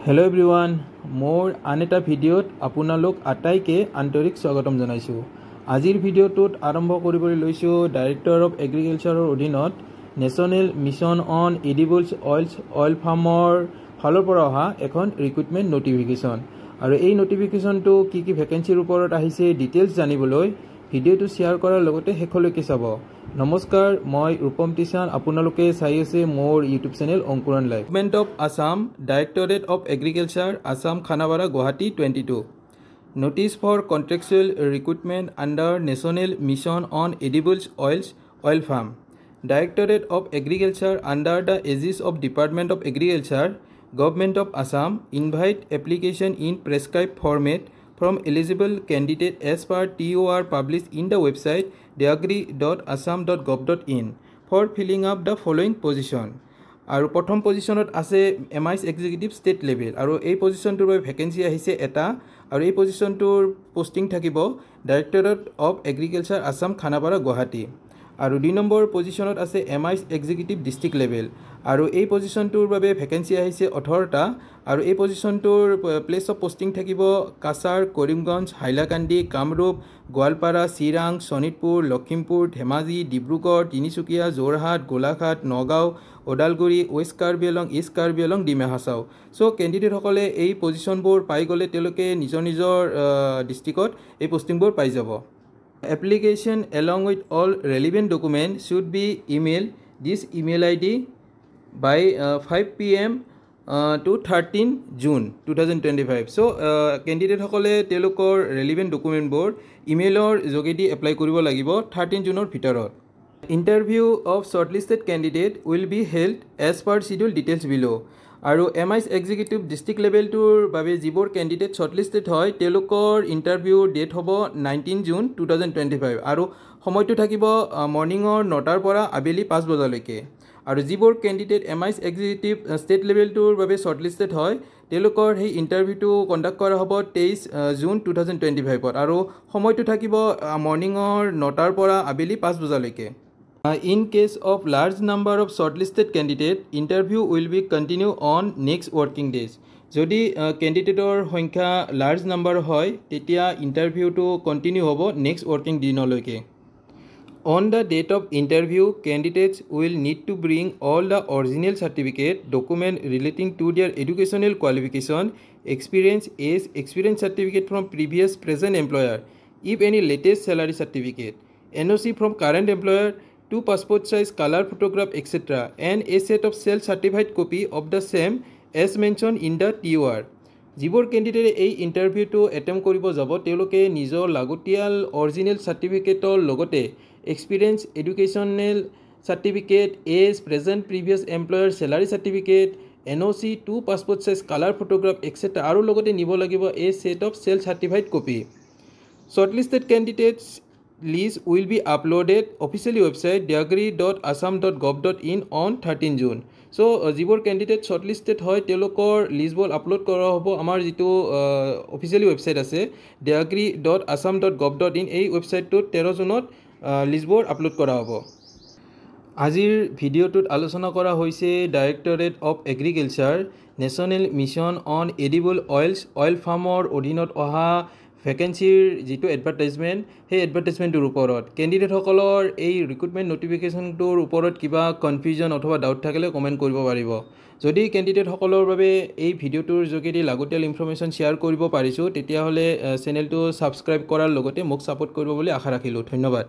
Hello everyone मोर आन एटा भिडिओत आपनालोक आटाइके आंतरिक स्वागतम जनाइछु। आजिर भिडिओटुत आरम्भ करिबोलै लैछु डाइरेक्टर अफ एग्रिकालचारर अधीनत national mission on edibles oil farmer फाলৰ পৰা অহা এখন ৰিক্ৰুটমেন্ট নোটিফিকেশন আৰু এই নোটিফিকেশনটো কি ভ্যাকেন্সিৰ ওপৰত আহিছে ডিটেইলছ জানিবলৈ ভিডিওটো শেয়াৰ কৰাৰ লগতে শেষলৈকে চাব। নমস্কাৰ, মই ৰূপম টিচান, আপোনালোকে চাই আছে মোৰ YouTube channel Ankuran live. Government of Assam, directorate of agriculture, Assam Khanapara, Guwahati 22। Notice for contractual recruitment under National Mission on Edible Oil Farm. Directorate of Agriculture under the aegis of Department of Agriculture, Government of Assam invite application in prescribed format from eligible candidate as per TOR published in the website deagri.assam.gov.in for filling up the following position. আৰু প্ৰথম পজিশনত আছে MIS executive state level আৰু এই পজিশনটোৰ বাবে vacancy আহিছে এটা আৰু এই পজিশনটোৰ পোষ্টিং থাকিব directorate of agriculture Assam Khanapara Guwahati. আৰু 2 নম্বৰ পজিশনত আছে MIS এক্সিকিউটিভ ডিস্ট্ৰিক্ট লেভেল আৰু এই পজিশনটোৰ বাবে ভ্যাকেন্সি আহিছে 18টা আৰু এই পজিশনটোৰ প্লেস অফ পোষ্টিং থাকিব Cachar, Karimganj, Hailakandi, Kamrup, Goalpara, Chirang, Sonitpur, Lakhimpur, Dhemaji, Dibrugarh, Tinsukia, Jorhat, Golaghat, Nagaon, Udalguri, waste Karbi Anglong, east Karbi Anglong, Dima Hasao. So candidate সকলে এই পজিশনবোৰ পাই গলে তেওঁলোকে নিজৰ ডিস্ট্ৰিক্টত এই পোষ্টিংবোৰ পাই যাব। Application along with all relevant documents should be emailed this email ID by 5 PM to 13 June 2025. So candidate সকলে তেওঁলোকৰ relevant document বোৰ ইমেইলৰ যোগেদি এপ্লাই কৰিব লাগিব 13 জুনৰ ভিতৰত। Interview of shortlisted candidate will be held as per schedule details below. আৰু MIS executive district লেভেলটোৰ বাবে যিবোৰ কেণ্ডিডেট শৰ্টলিষ্টেড হয় তেওঁলোকৰ ইণ্টাৰভিউ ডেট হ'ব 19 জুন 2025 আৰু সময়টো থাকিব মৰ্নিঙৰ 9টাৰ পৰা আবেলি 5 বজালৈকে। আৰু যিবোৰ কেণ্ডিডেট MIS এক্সিকিউটিভ ষ্টেট লেভেলটোৰ বাবে শৰ্টলিষ্টেড হয় তেওঁলোকৰ সেই ইণ্টাৰভিউটো কণ্ডাক্ট কৰা হ'ব 23 জুন 2025 আৰু সময়টো থাকিব মৰ্নিঙৰ 9টাৰ পৰা আবেলি 5 বজালৈকে। In case of large number of shortlisted candidate, interview will be continue on next working days. যদি ক্যান্ডিডেটৰ সংখ্যা লাৰ্জ নাম্বাৰ হয় তেতিয়া ইন্টাৰভিউটো কন্টিনিউ হ'ব নেক্সট ওয়ার্কিং দিনলৈকে। On the date of interview, candidates will need to bring all the original certificate, document relating to their educational qualification, experience, age, experience certificate from previous present employer, if any latest salary certificate, NOC from current employer, 2 passport size color photograph etc. and a set of self-certified copy of the same as mentioned in the TOR. যিবোৰ কেণ্ডিডেটে এই ইণ্টাৰভিউটো attempt কৰিব যাব তেওঁলোকে নিজৰ লাগতিয়াল original সাৰ্টিফিকেটৰ লগতে experience, educational certificate, age, present previous employer salary certificate, NOC, 2 passport size color photograph etc. আৰু লগতে নিব লাগিব a set of self-certified copy. Shortlisted candidates list will be uploaded officially website deagri.assam.gov.in on 13 June. So যিবোৰ candidate শৰ্টলিষ্টেড হয় তেওঁলোকৰ লিষ্টবোৰ upload কৰা হ'ব আমাৰ যিটো অফিচিয়েলি ৱেবছাইট আছে deagri.assam.gov.in এই ৱেবছাইটটোত 13 জুনত লিষ্টবোৰ আপলোড কৰা হ'ব। আজিৰ ভিডিঅ'টোত আলোচনা কৰা হৈছে directorate of agriculture national mission on edible oil ফাৰ্মৰ অধীনত অহা ভ্যাকেন্সিৰ যিটো এডভাৰটাইজমেণ্ট সেই এডভাৰটাইজমেণ্টৰ ওপৰত কেণ্ডিডেটসকলৰ এই ৰিক্ৰুটমেণ্ট নোটিফিকেশ্যনটোৰ ওপৰত কিবা কনফিউজন অথবা ডাউট থাকিলে কমেণ্ট কৰিব পাৰিব। যদি কেণ্ডিডেটসকলৰ বাবে এই ভিডিঅ'টোৰ যোগেদি লাগতিয়াল ইনফৰমেশ্যন শ্বেয়াৰ কৰিব পাৰিছোঁ তেতিয়াহ'লে চেনেলটো ছাবস্ক্ৰাইব কৰাৰ লগতে মোক ছাপোৰ্ট কৰিব বুলি আশা ৰাখিলোঁ। ধন্যবাদ।